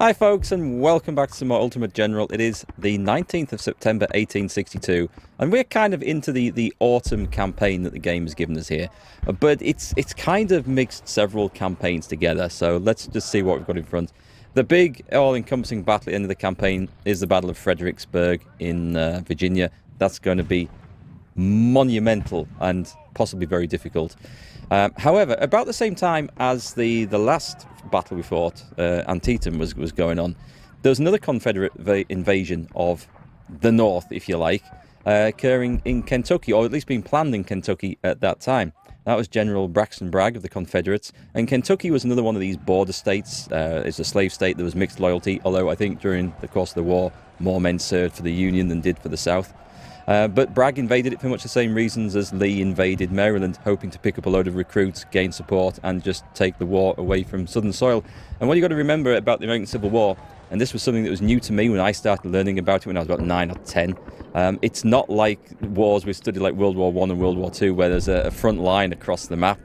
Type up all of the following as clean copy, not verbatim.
Hi folks, and welcome back to some more Ultimate General. It is the 19th of September 1862, and we're kind of into the autumn campaign that the game has given us here. But it's kind of mixed several campaigns together, so let's just see what we've got in front. The big all-encompassing battle at the end of the campaign is the Battle of Fredericksburg in Virginia. That's going to be monumental and possibly very difficult. However, about the same time as the last battle we fought, Antietam was going on, there was another Confederate invasion of the North, if you like, occurring in Kentucky, or at least being planned in Kentucky at that time. That was General Braxton Bragg of the Confederates, and Kentucky was another one of these border states. It's a slave state. There was mixed loyalty, although I think during the course of the war, more men served for the Union than did for the South. But Bragg invaded it for much the same reasons as Lee invaded Maryland, hoping to pick up a load of recruits, gain support, and just take the war away from southern soil. And what you've got to remember about the American Civil War, and this was something that was new to me when I started learning about it when I was about 9 or 10, it's not like wars we studied like World War I and World War II, where there's a front line across the map.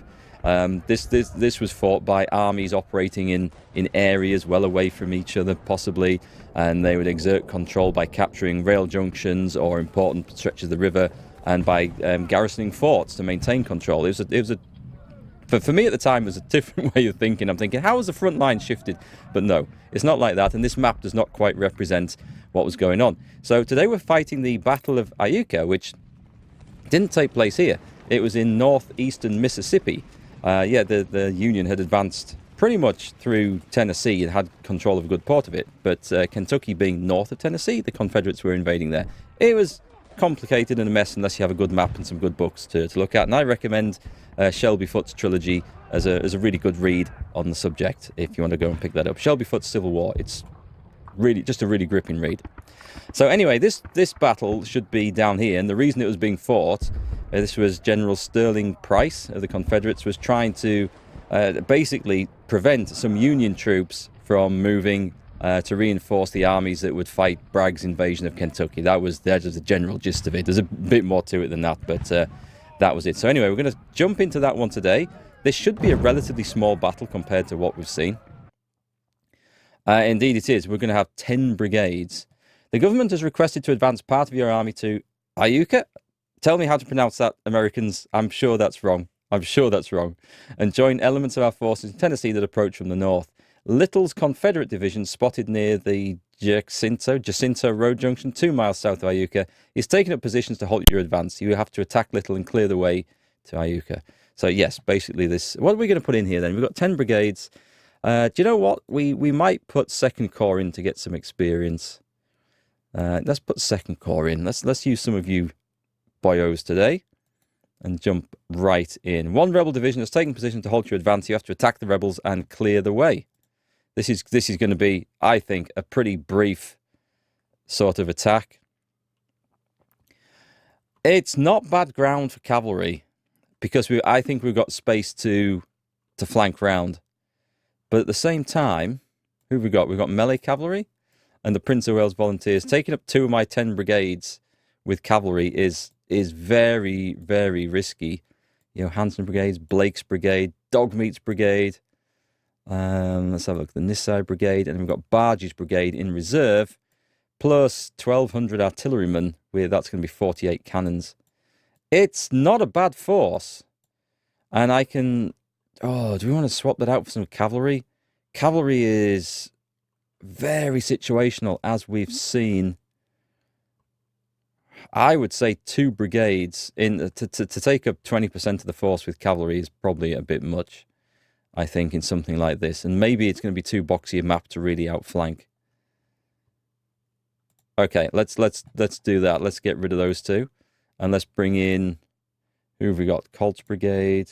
This was fought by armies operating in areas well away from each other, possibly, and they would exert control by capturing rail junctions or important stretches of the river, and by garrisoning forts to maintain control. For me at the time, it was a different way of thinking. I'm thinking, how has the front line shifted? But no, it's not like that, and this map does not quite represent what was going on. So today we're fighting the Battle of Iuka, which didn't take place here. It was in northeastern Mississippi. The Union had advanced pretty much through Tennessee and had control of a good part of it. But Kentucky being north of Tennessee, the Confederates were invading there. It was complicated and a mess unless you have a good map and some good books to look at. And I recommend Shelby Foote's trilogy as a really good read on the subject if you want to go and pick that up. Shelby Foote's Civil War. It's really just a really gripping read. So anyway, this battle should be down here, and the reason it was being fought, this was General Sterling Price of the Confederates, was trying to basically prevent some Union troops from moving to reinforce the armies that would fight Bragg's invasion of Kentucky. That was the general gist of it. There's a bit more to it than that, but that was it. So anyway, we're going to jump into that one today. This should be a relatively small battle compared to what we've seen. Indeed it is. We're going to have 10 brigades. The government has requested to advance part of your army to Iuka. Tell me how to pronounce that, Americans. I'm sure that's wrong. And join elements of our forces in Tennessee that approach from the north. Little's Confederate division, spotted near the Jacinto Road Junction, 2 miles south of Iuka, is taking up positions to halt your advance. You have to attack Little and clear the way to Iuka. So yes, basically this. What are we going to put in here then? We've got 10 brigades. Do you know what? We might put 2nd Corps in to get some experience. Let's put 2nd Corps in. Let's use some of you boyos today and jump right in. 1 rebel division has taken position to halt your advance. You have to attack the rebels and clear the way. This is going to be, I think, a pretty brief sort of attack. It's not bad ground for cavalry because I think we've got space to flank round. But at the same time, who have we got? We've got melee cavalry and the Prince of Wales Volunteers. Taking up 2 of my 10 brigades with cavalry is very, very risky. You know, Hanson Brigades, Blake's Brigade, Dogmeat's Brigade. Let's have a look at the Nisai Brigade. And we've got Barge's Brigade in reserve, plus 1,200 artillerymen. That's going to be 48 cannons. It's not a bad force. And I can... Oh, do we want to swap that out for some cavalry? Cavalry is very situational, as we've seen. I would say 2 brigades to take up 20% of the force with cavalry is probably a bit much, I think, in something like this. And maybe it's going to be too boxy a map to really outflank. Okay, let's do that. Let's get rid of those 2. And let's bring in... Who have we got? Colt's Brigade.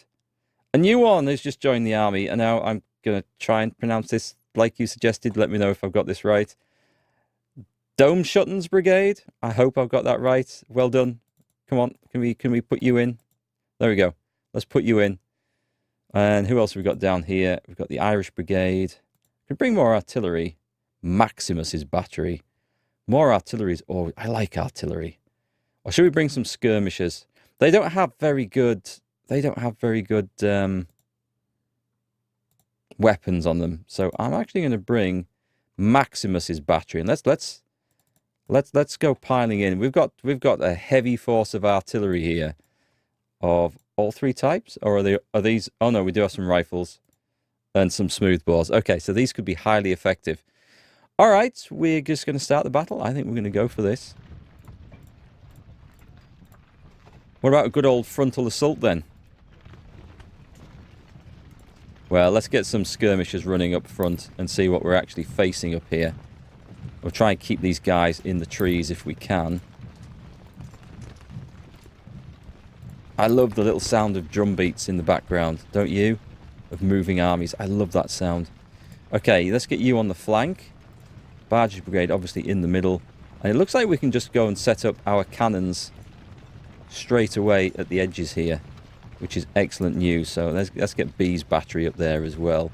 A new one has just joined the army, and now I'm going to try and pronounce this like you suggested. Let me know if I've got this right. Dome Shutton's Brigade. I hope I've got that right. Well done. Come on, can we put you in? There we go. Let's put you in. And who else have we got down here? We've got the Irish Brigade. We bring more artillery. Maximus's battery. More artillery. Oh, I like artillery. Or should we bring some skirmishers? They don't have very good weapons on them. So I'm actually going to bring Maximus's battery. And let's go piling in. We've got a heavy force of artillery here of all three types, or are these? Oh no, we do have some rifles and some smoothbores. Okay, so these could be highly effective. All right, we're just going to start the battle. I think we're going to go for this. What about a good old frontal assault then? Well, let's get some skirmishers running up front and see what we're actually facing up here. We'll try and keep these guys in the trees if we can. I love the little sound of drum beats in the background, don't you? Of moving armies. I love that sound. Okay, let's get you on the flank. Barge's brigade obviously in the middle. And it looks like we can just go and set up our cannons straight away at the edges here, which is excellent news. So let's get B's battery up there as well.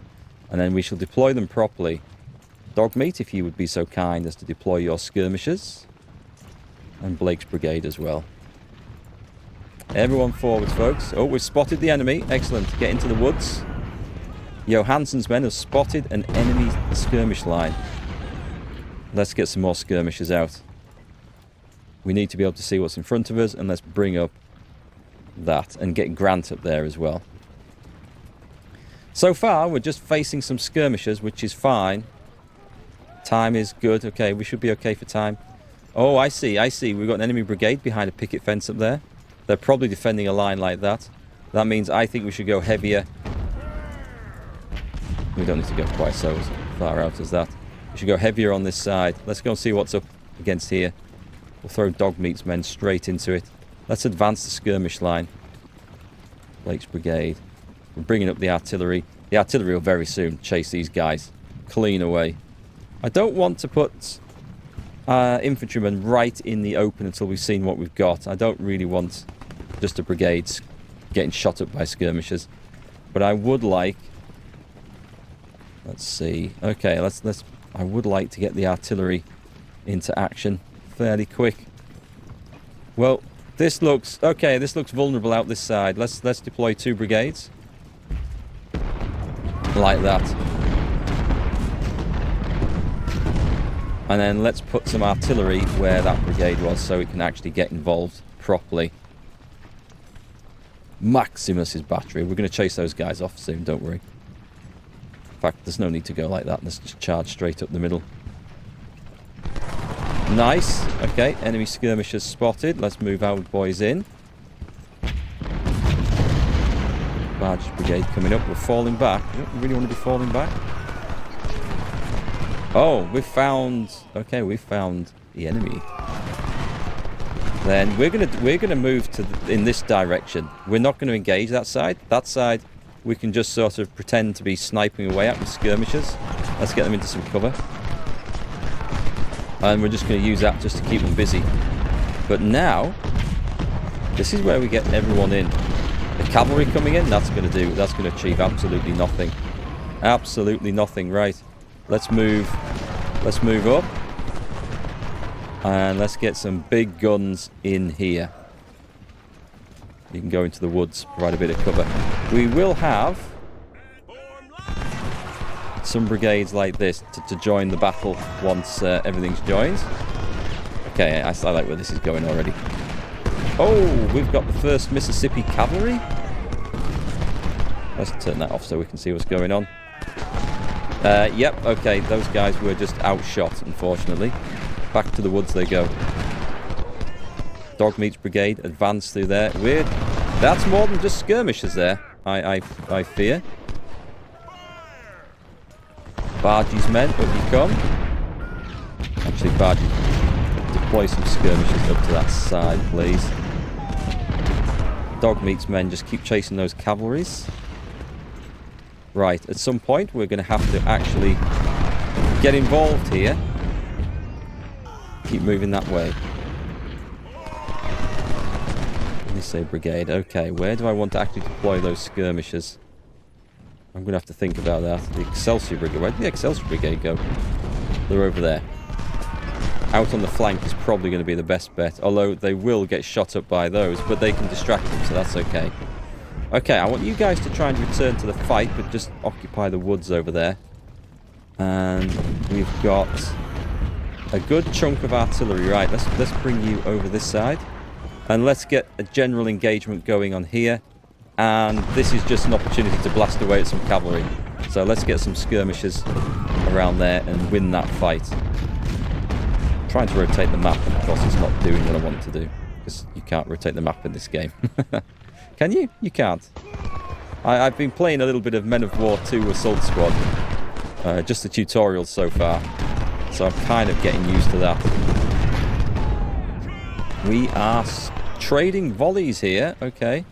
And then we shall deploy them properly. Dogmeat, if you would be so kind as to deploy your skirmishers. And Blake's brigade as well. Everyone forwards, folks. Oh, we've spotted the enemy. Excellent. Get into the woods. Johansson's men have spotted an enemy skirmish line. Let's get some more skirmishers out. We need to be able to see what's in front of us, and let's bring up that and get Grant up there as well. So far, we're just facing some skirmishers, which is fine. Time is good. Okay, we should be okay for time. Oh, I see. We've got an enemy brigade behind a picket fence up there. They're probably defending a line like that. That means I think we should go heavier. We don't need to go quite so far out as that. We should go heavier on this side. Let's go and see what's up against here. We'll throw Dogmeat's men straight into it. Let's advance the skirmish line. Blake's brigade. We're bringing up the artillery. The artillery will very soon chase these guys clean away. I don't want to put infantrymen right in the open until we've seen what we've got. I don't really want just a brigade getting shot up by skirmishers. But I would like... Let's see. Okay, I would like to get the artillery into action fairly quick. Well, this looks vulnerable out this side. Let's deploy 2 brigades. Like that. And then let's put some artillery where that brigade was so we can actually get involved properly. Maximus's battery. We're going to chase those guys off soon, don't worry. In fact, there's no need to go like that. Let's just charge straight up the middle. Nice. Okay, enemy skirmishers spotted. Let's move our boys in. Barge brigade coming up. We're falling back. We don't really want to be falling back. Oh, we found the enemy. Then we're gonna move in this direction. We're not going to engage that side. That side, we can just sort of pretend to be sniping away at with skirmishers. Let's get them into some cover. And we're just going to use that just to keep them busy. But now, this is where we get everyone in. The cavalry coming in, that's going to achieve absolutely nothing. Absolutely nothing. Right. Let's move up. And let's get some big guns in here. You can go into the woods, provide a bit of cover. We will have some brigades like this to join the battle once everything's joined. Okay, I like where this is going already. Oh, we've got the 1st Mississippi Cavalry. Let's turn that off so we can see what's going on. Yep, okay, those guys were just outshot, unfortunately. Back to the woods they go. Dogmeat's brigade advance through there. Weird. That's more than just skirmishers there, I fear. Barge's men, up you come. Actually, Barge, deploy some skirmishers up to that side, please. Dogmeat's men just keep chasing those cavalries. Right, at some point we're going to have to actually get involved here. Keep moving that way. Let me say brigade. Okay, where do I want to actually deploy those skirmishers? I'm going to have to think about that. The Excelsior Brigade. Where did the Excelsior Brigade go? They're over there. Out on the flank is probably going to be the best bet. Although they will get shot up by those. But they can distract them, so that's okay. Okay, I want you guys to try and return to the fight. But just occupy the woods over there. And we've got a good chunk of artillery. Right, let's bring you over this side. And let's get a general engagement going on here. And this is just an opportunity to blast away at some cavalry. So let's get some skirmishes around there and win that fight. I'm trying to rotate the map, and of course it's not doing what I want it to do. Because you can't rotate the map in this game. Can you? You can't. I've been playing a little bit of Men of War 2 Assault Squad. Just the tutorials so far. So I'm kind of getting used to that. We are trading volleys here. Okay.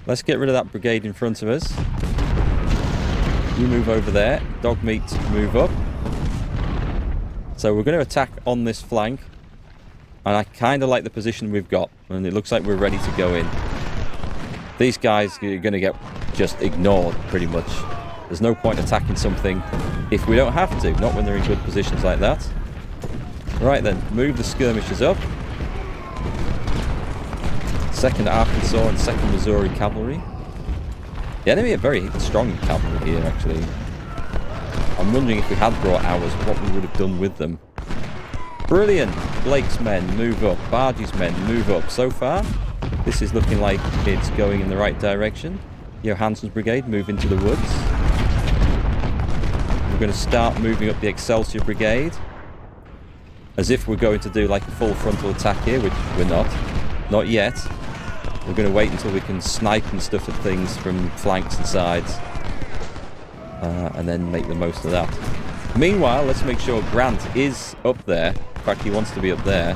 Let's get rid of that brigade in front of us. You move over there. Dogmeat, move up. So we're going to attack on this flank. And I kind of like the position we've got. And it looks like we're ready to go in. These guys are going to get just ignored, pretty much. There's no point attacking something if we don't have to. Not when they're in good positions like that. Right then, move the skirmishers up. 2nd Arkansas and 2nd Missouri Cavalry. The enemy are very strong in cavalry here, actually. I'm wondering if we had brought ours, what we would have done with them. Brilliant! Blake's men, move up. Bargey's men, move up. So far, this is looking like it's going in the right direction. Johansson's brigade, move into the woods. We're going to start moving up the Excelsior Brigade. As if we're going to do like a full frontal attack here, which we're not. Not yet. We're going to wait until we can snipe and stuff at things from flanks and sides. And then make the most of that. Meanwhile, let's make sure Grant is up there. In fact, he wants to be up there.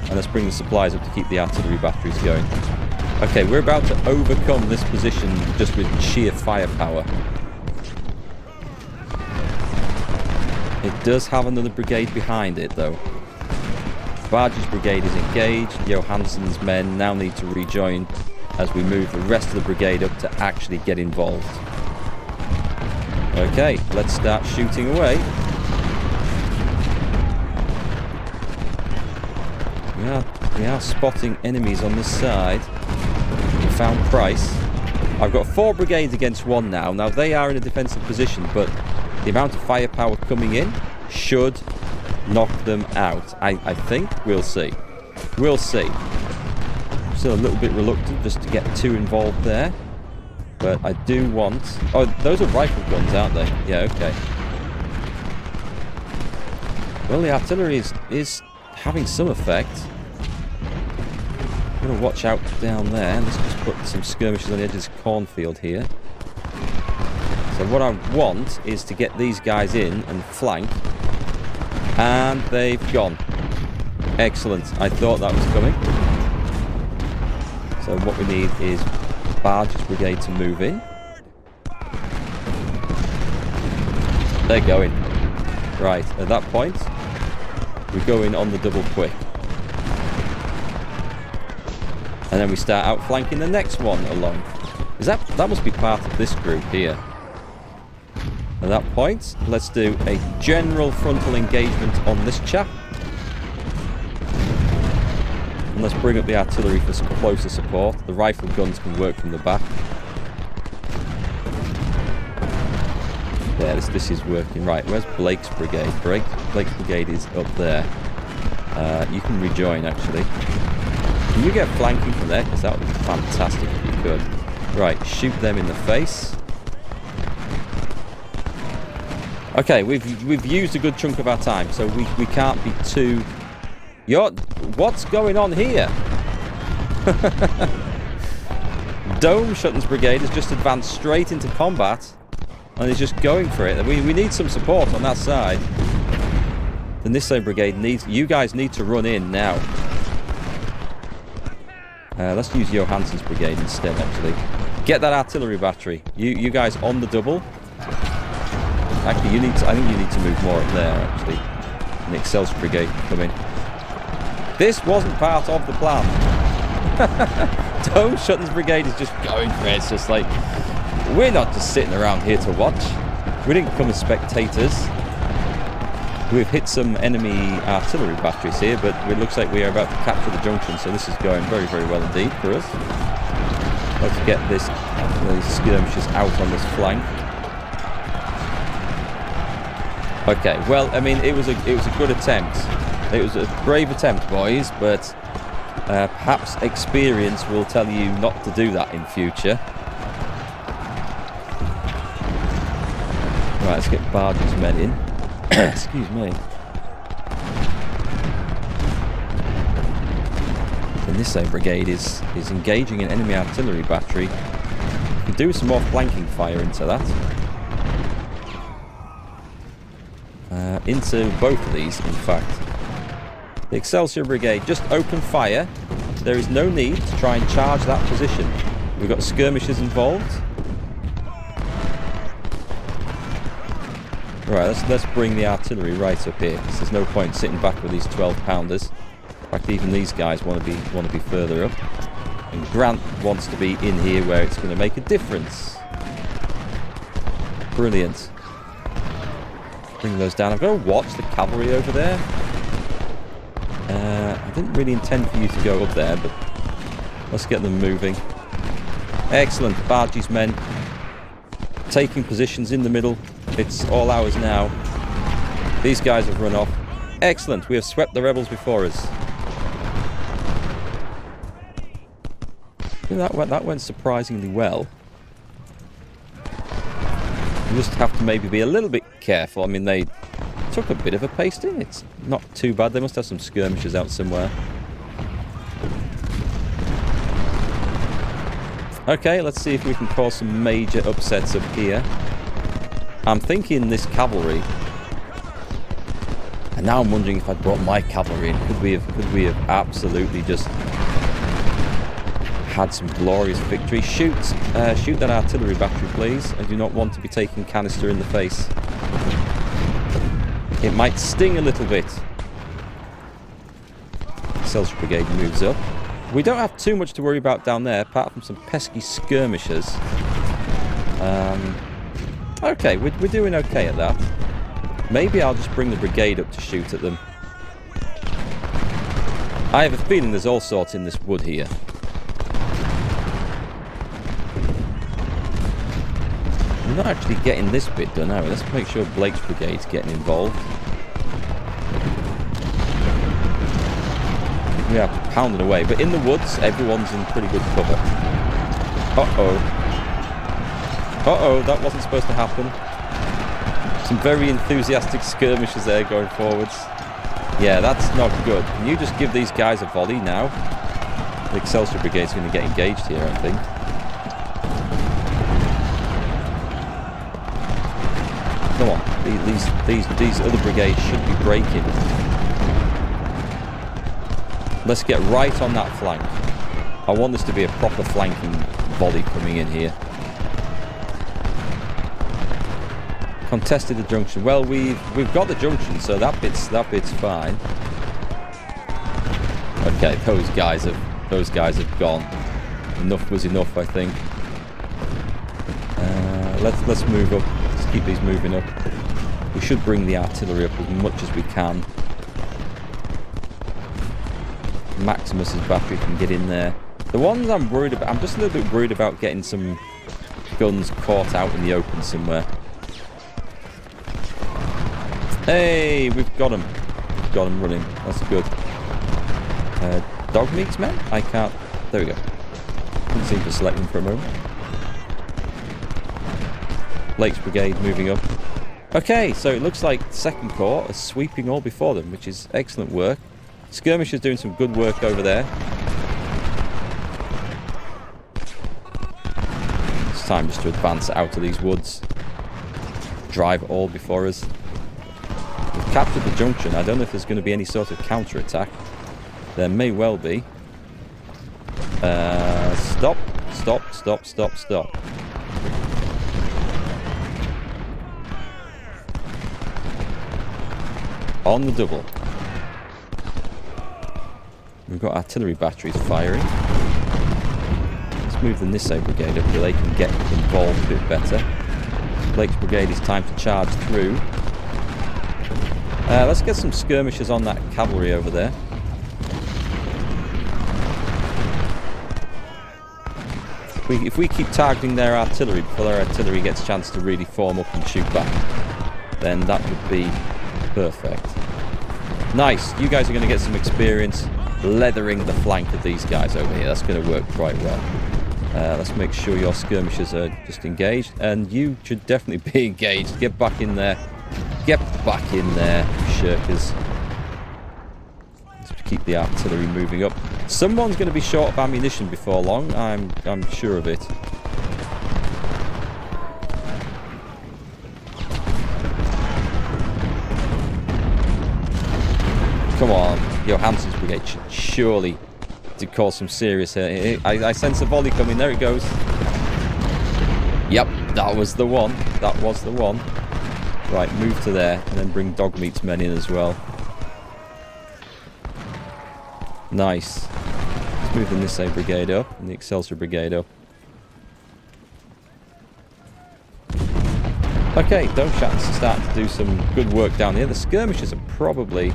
And let's bring the supplies up to keep the artillery batteries going. Okay, we're about to overcome this position just with sheer firepower. It does have another brigade behind it, though. Barge's brigade is engaged. Johansson's men now need to rejoin as we move the rest of the brigade up to actually get involved. Okay, let's start shooting away. We are spotting enemies on this side. We found Price. I've got 4 brigades against 1 now. Now they are in a defensive position, but the amount of firepower coming in should knock them out. I think. We'll see. We'll see. I'm still a little bit reluctant just to get too involved there. But I do want... Oh, those are rifle guns, aren't they? Yeah, okay. Well, the artillery is having some effect. I'm going to watch out down there. Let's just put some skirmishers on the edge of this cornfield here. So what I want is to get these guys in and flank. And they've gone. Excellent. I thought that was coming. So what we need is Barge's brigade to move in. They're going. Right, at that point, we go in on the double quick. And then we start outflanking the next one along. That must be part of this group here. At that point, let's do a general frontal engagement on this chap. And let's bring up the artillery for some closer support. The rifle guns can work from the back. Yeah, this is working. Right, where's Blake's brigade? Blake's brigade is up there. You can rejoin, actually. Can you get flanking from there? Because that would be fantastic if you could. Right, shoot them in the face. Okay, we've used a good chunk of our time, so we can't be too... What's going on here? Schutten's brigade has just advanced straight into combat and is just going for it. We need some support on that side. The Nisso brigade needs... You guys need to run in now. Let's use Johansson's brigade instead, actually. Get that artillery battery. You guys on the double. Actually, I think you need to move more up there, actually. And the Excelsior brigade can come in. This wasn't part of the plan. Schutten's brigade is just going for it. It's just like, we're not just sitting around here to watch. We didn't come as spectators. We've hit some enemy artillery batteries here, but it looks like we are about to capture the junction, so this is going very, very well indeed for us. Let's get these skirmishers out on this flank. Okay, well, I mean, it was a good attempt. It was a brave attempt, boys, but perhaps experience will tell you not to do that in future. Right, let's get Barge's men in. Excuse me. And this brigade is engaging an enemy artillery battery. We can do some more flanking fire into that. Into both of these, in fact. The Excelsior Brigade, just open fire. There is no need to try and charge that position. We've got skirmishers involved. Right, let's bring the artillery right up here, because there's no point sitting back with these 12-pounders. In fact, even these guys want to be further up. And Grant wants to be in here where it's going to make a difference. Brilliant. Bring those down. I've got to watch the cavalry over there. I didn't really intend for you to go up there, but let's get them moving. Excellent. Barge's men taking positions in the middle. It's all ours now. These guys have run off. Excellent. We have swept the rebels before us. Yeah, that went surprisingly well. You just have to maybe be a little bit careful. I mean, they took a bit of a pasting. It's not too bad. They must have some skirmishers out somewhere. Okay, let's see if we can cause some major upsets up here. I'm thinking this cavalry. And now I'm wondering if I brought my cavalry in. Could we have absolutely just had some glorious victory? Shoot that artillery battery, please. I do not want to be taking canister in the face. It might sting a little bit. Excelsior Brigade moves up. We don't have too much to worry about down there, apart from some pesky skirmishers. Okay, we're doing okay at that. Maybe I'll just bring the brigade up to shoot at them. I have a feeling there's all sorts in this wood here. We're not actually getting this bit done, are we? Let's make sure Blake's brigade's getting involved. We are pounding away, but in the woods, everyone's in pretty good cover. Uh-oh. Uh-oh, that wasn't supposed to happen. Some very enthusiastic skirmishers there going forwards. Yeah, that's not good. Can you just give these guys a volley now? The Excelsior Brigade's going to get engaged here, I think. Come on, these other brigades should be breaking. Let's get right on that flank. I want this to be a proper flanking volley coming in here. Contested the junction. Well, we've got the junction, so that bit's fine. Okay, those guys have gone. Enough was enough, I think. Let's move up. Let's keep these moving up. We should bring the artillery up as much as we can. Maximus's battery can get in there. The ones I'm worried about, I'm just a little bit worried about getting some guns caught out in the open somewhere. Hey, we've got them. We've got them running. That's good. Dog meats, men? I can't. There we go. Couldn't seem to select them for a moment. Blake's brigade moving up. Okay, so it looks like Second Corps are sweeping all before them, which is excellent work. Skirmishers doing some good work over there. It's time just to advance out of these woods. Drive all before us. We've captured the junction. I don't know if there's going to be any sort of counter-attack. There may well be. Stop. Stop, stop, stop, stop. On the double. We've got artillery batteries firing. Let's move the Nisse brigade up so they can get involved a bit better. Blake's brigade is time to charge through. Let's get some skirmishers on that cavalry over there. If we keep targeting their artillery before their artillery gets a chance to really form up and shoot back, then that would be perfect. Nice. You guys are going to get some experience leathering the flank of these guys over here. That's going to work quite well. Let's make sure your skirmishers are just engaged. And you should definitely be engaged. Get back in there. Get back in there, shirkers. Let's keep the artillery moving up. Someone's going to be short of ammunition before long. I'm sure of it. Come on, Johansson's brigade should surely to cause some serious hurt. I sense a volley coming. There it goes. Yep, that was the one. That was the one. Right, move to there and then bring Dogmeat's men in as well. Nice. Let's move the Nisei brigade up and the Excelsior brigade up. Okay, Dongshat's starting to do some good work down here. The skirmishers are probably...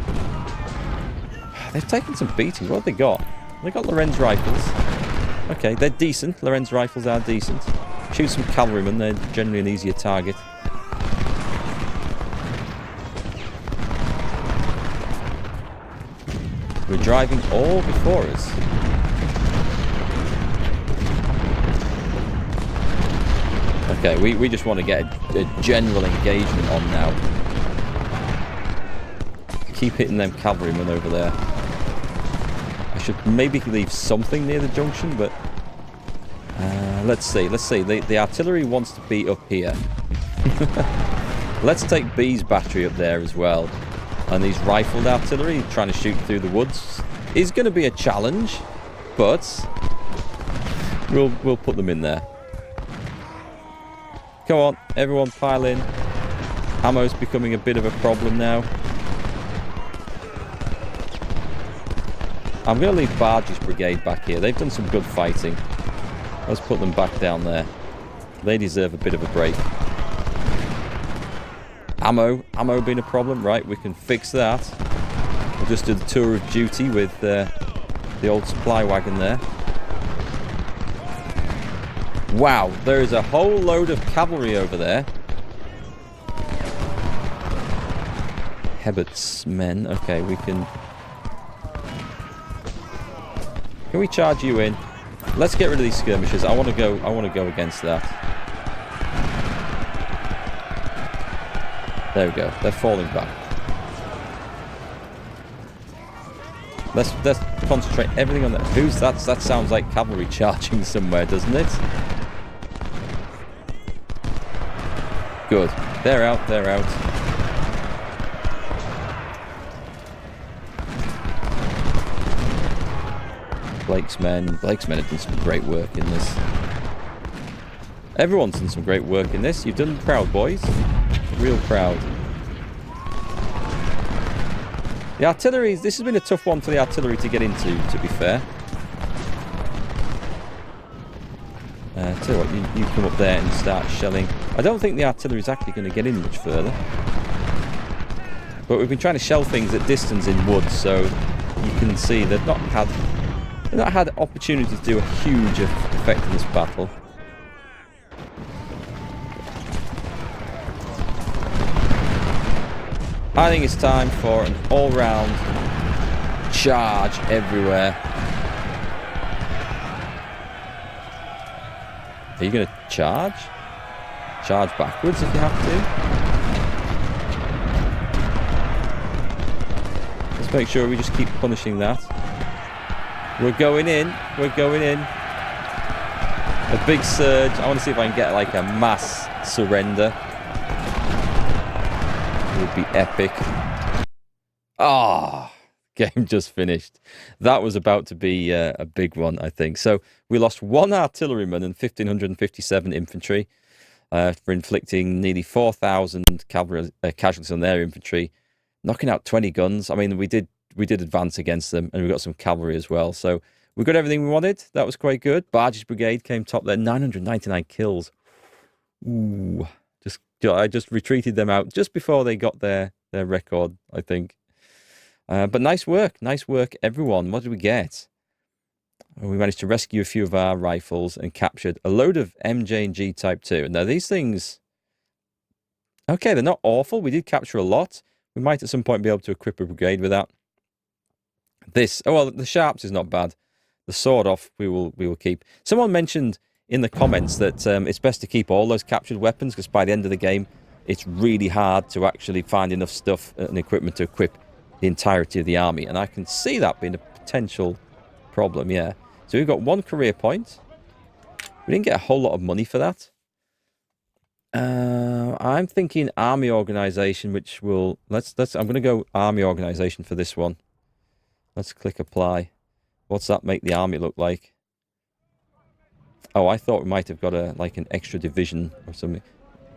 They've taken some beating. What have they got? They got Lorenz rifles. Okay, they're decent. Lorenz rifles are decent. Shoot some cavalrymen. They're generally an easier target. We're driving all before us. Okay, we just want to get a general engagement on now. Keep hitting them cavalrymen over there. I should maybe leave something near the junction, but let's see. The artillery wants to be up here. Let's take B's battery up there as well. And these rifled artillery trying to shoot through the woods is going to be a challenge, but we'll put them in there. Come on, everyone pile in. Ammo's becoming a bit of a problem now. I'm going to leave Barge's brigade back here. They've done some good fighting. Let's put them back down there. They deserve a bit of a break. Ammo being a problem. Right, we can fix that. We'll just do the tour of duty with the old supply wagon there. Wow, there is a whole load of cavalry over there. Hebert's men. Okay, we can... Can we charge you in? Let's get rid of these skirmishers. I want to go against that. There we go. They're falling back. Let's concentrate everything on that. Who's that? That sounds like cavalry charging somewhere, doesn't it? Good. They're out. They're out. Blake's men have done some great work in this. Everyone's done some great work in this. You've done proud, boys. Real proud. The artillery, this has been a tough one for the artillery to get into, to be fair. Tell you what, you come up there and start shelling. I don't think the artillery is actually going to get in much further. But we've been trying to shell things at distance in woods, so you can see they've not had opportunity to do a huge effect in this battle. I think it's time for an all-round charge everywhere. Are you going to charge? Charge backwards if you have to. Let's make sure we just keep punishing that. We're going in. We're going in. A big surge. I want to see if I can get like a mass surrender. It would be epic. Ah, game just finished. That was about to be a big one, I think. So we lost one artilleryman and 1,557 infantry for inflicting nearly 4,000 cavalry casualties on their infantry, knocking out 20 guns. I mean, we did advance against them, and we got some cavalry as well. So we got everything we wanted. That was quite good. Barge's brigade came top there, 999 kills. Ooh, I just retreated them out just before they got their record, I think. But nice work, everyone. What did we get? We managed to rescue a few of our rifles and captured a load of MJ and G Type 2. Now these things Okay, they're not awful. We did capture a lot. We might at some point be able to equip a brigade with that. This, oh well, the sharps is not bad. The sword off we will keep. Someone mentioned in the comments that it's best to keep all those captured weapons because by the end of the game it's really hard to actually find enough stuff and equipment to equip the entirety of the army, and I can see that being a potential problem. Yeah, so we've got 1 career point. We didn't get a whole lot of money for that. I'm thinking army organization, which will let's I'm going to go army organization for this one. Let's click apply. What's that make the army look like? Oh, I thought we might have got like an extra division or something.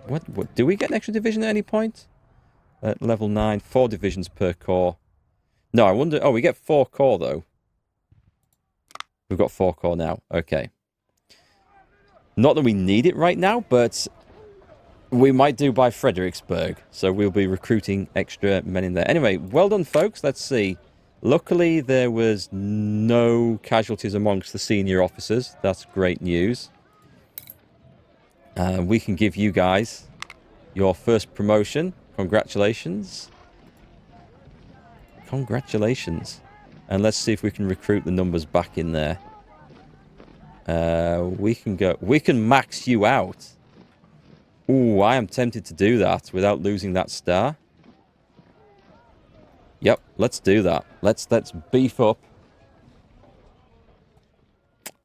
What do we get an extra division at any point? At level 9, 4 divisions per corps. No, I wonder. Oh, we get 4 corps though. We've got 4 corps now. Okay. Not that we need it right now, but we might do by Fredericksburg. So we'll be recruiting extra men in there. Anyway, well done, folks. Let's see. Luckily, there was no casualties amongst the senior officers. That's great news. We can give you guys your first promotion. Congratulations. Congratulations. And let's see if we can recruit the numbers back in there. We can max you out. Ooh, I am tempted to do that without losing that star. Yep, let's do that. Let's beef up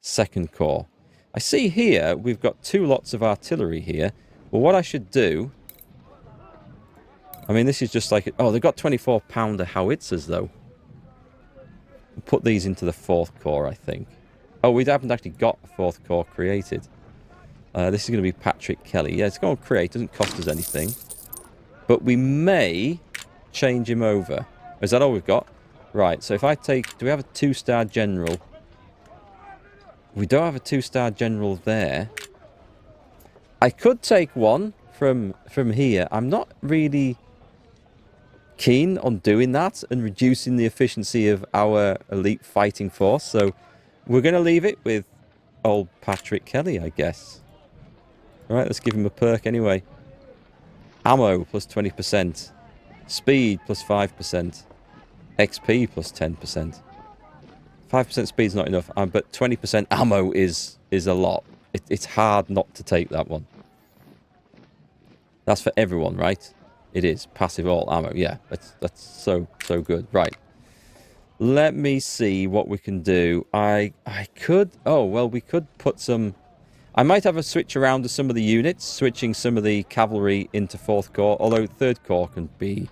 2nd Corps. I see here we've got 2 lots of artillery here. Well, what I should do... I mean, this is just like... Oh, they've got 24-pounder howitzers, though. We'll put these into the 4th Corps, I think. Oh, we haven't actually got a 4th Corps created. This is going to be Patrick Kelly. Yeah, it's going to create. Doesn't cost us anything. But we may change him over. Is that all we've got? Right, so if I take... Do we have a 2-star general? We don't have a 2-star general there. I could take one from here. I'm not really keen on doing that and reducing the efficiency of our elite fighting force. So we're going to leave it with old Patrick Kelly, I guess. All right, let's give him a perk anyway. Ammo plus 20%. Speed plus 5%. XP plus 10%. 5% speed's not enough, but 20% ammo is a lot. It's hard not to take that one. That's for everyone, right? It is. Passive all ammo. Yeah, that's so good. Right. Let me see what we can do. I could... Oh, well, we could put some... I might have a switch around to some of the units, switching some of the cavalry into 4th Corps, although 3rd Corps can be...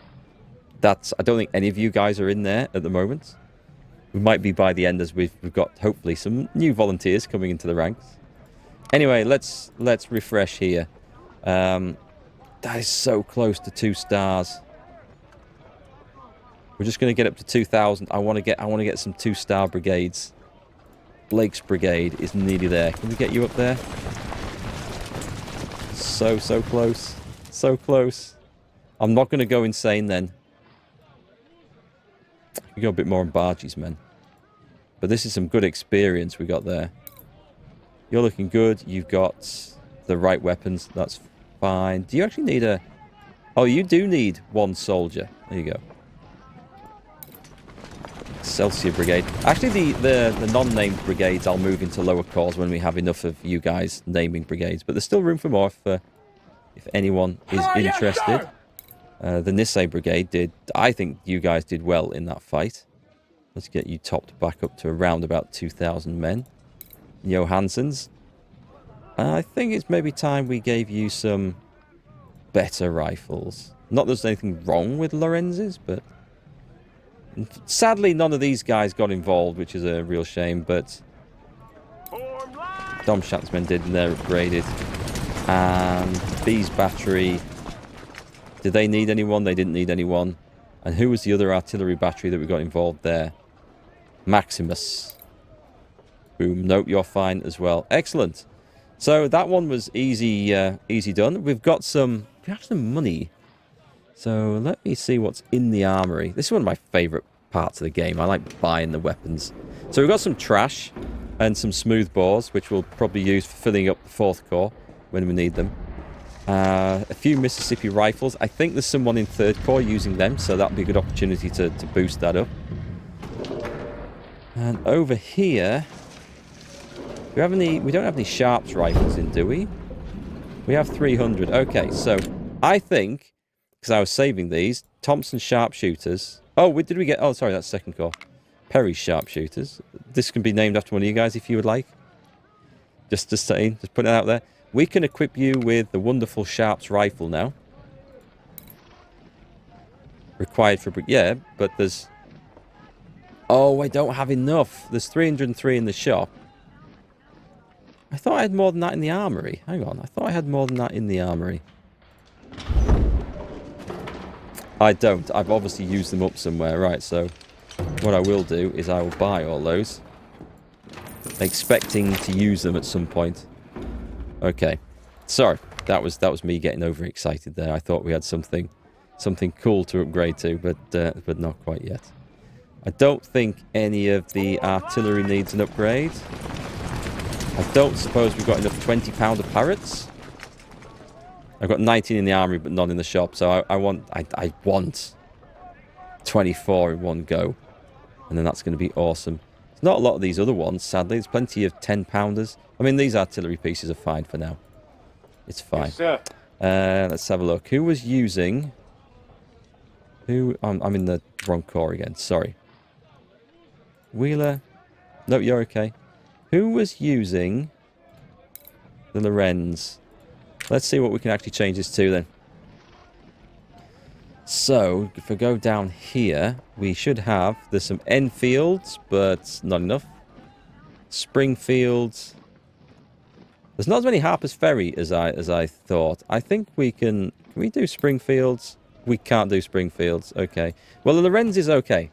That's... I don't think any of you guys are in there at the moment. We might be by the end as we've got, hopefully, some new volunteers coming into the ranks. Anyway, let's refresh here. That is so close to 2 stars. We're just going to get up to 2,000. I want to get some 2-star brigades. Blake's brigade is nearly there. Can we get you up there? So close. So close. I'm not going to go insane then. We go a bit more on barges, men. But this is some good experience we got there. You're looking good. You've got the right weapons. That's fine. Do you actually need a... Oh, you do need 1 soldier. There you go. Excelsior Brigade. Actually, the non-named brigades I'll move into lower corps when we have enough of you guys naming brigades. But there's still room for more if anyone is interested. The Nisei Brigade did... I think you guys did well in that fight. Let's get you topped back up to around about 2,000 men. Johansson's. I think it's maybe time we gave you some better rifles. Not that there's anything wrong with Lorenz's, but... Sadly, none of these guys got involved, which is a real shame, but... Domschat's men did, and they're upgraded. And B's battery... Did they need anyone? They didn't need anyone. And who was the other artillery battery that we got involved there? Maximus. Boom. Nope, you're fine as well. Excellent. So that one was easy done. We've got some... We have some money. So let me see what's in the armory. This is one of my favourite parts of the game. I like buying the weapons. So we've got some trash and some smooth bores, which we'll probably use for filling up the 4th Corps when we need them. A few Mississippi rifles. I think there's someone in 3rd Corps using them, so that'll be a good opportunity to boost that up. And over here, do we have any? We don't have any Sharps rifles in, do we? We have 300. Okay, so I think, because I was saving these, Thompson sharpshooters. Oh, did we get? Oh, sorry, that's 2nd Corps. Perry's sharpshooters. This can be named after one of you guys if you would like. Just saying, just putting it out there. We can equip you with the wonderful Sharps rifle now. Required for... Yeah, but there's... Oh, I don't have enough. There's 303 in the shop. I thought I had more than that in the armory. Hang on, I thought I had more than that in the armory. I don't. I've obviously used them up somewhere. Right, so what I will do is I will buy all those, expecting to use them at some point. Okay, sorry, that was me getting overexcited there. I thought we had something cool to upgrade to, but not quite yet. I don't think any of the artillery needs an upgrade. I don't suppose we've got enough 20-pounder parrots. I've got 19 in the armory, but none in the shop. So I want 24 in one go, and then that's going to be awesome. There's not a lot of these other ones, sadly. There's plenty of 10-pounders. I mean, these artillery pieces are fine for now. It's fine. Yes, let's have a look. Who was using... Who... I'm in the wrong corps again. Sorry. Wheeler. No, you're okay. Who was using the Lorenz? Let's see what we can actually change this to then. So, if we go down here, we should have... There's some Enfields, but not enough. Springfields. There's not as many Harper's Ferry as I thought. I think we can... Can we do Springfields? We can't do Springfields. Okay. Well, the Lorenz is okay.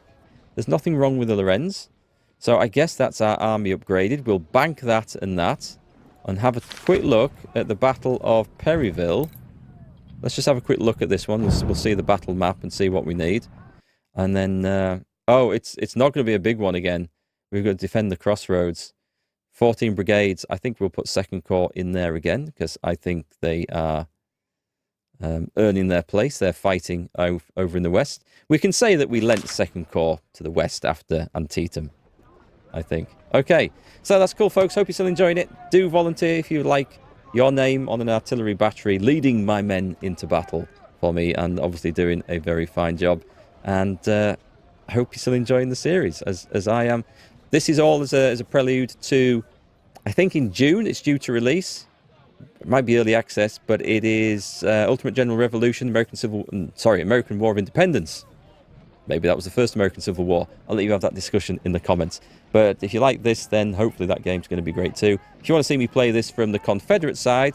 There's nothing wrong with the Lorenz. So I guess that's our army upgraded. We'll bank that and have a quick look at the Battle of Perryville. Let's just have a quick look at this one. We'll see the battle map and see what we need. And then... oh, it's not going to be a big one again. We've got to defend the crossroads. 14 brigades. I think we'll put 2nd Corps in there again, because I think they are earning their place. They're fighting over in the west. We can say that we lent 2nd Corps to the west after Antietam, I think. Okay, so that's cool, folks. Hope you're still enjoying it. Do volunteer if you would like your name on an artillery battery, leading my men into battle for me, and obviously doing a very fine job. And I hope you're still enjoying the series, as I am. This is all as a prelude to, I think in June it's due to release. It might be early access, but it is Ultimate General Revolution, American War of Independence. Maybe that was the first American Civil War. I'll let you have that discussion in the comments. But if you like this, then hopefully that game's going to be great too. If you want to see me play this from the Confederate side,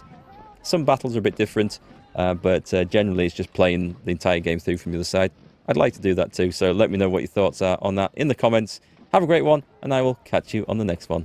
some battles are a bit different, but generally it's just playing the entire game through from the other side. I'd like to do that too, so let me know what your thoughts are on that in the comments. Have a great one, and I will catch you on the next one.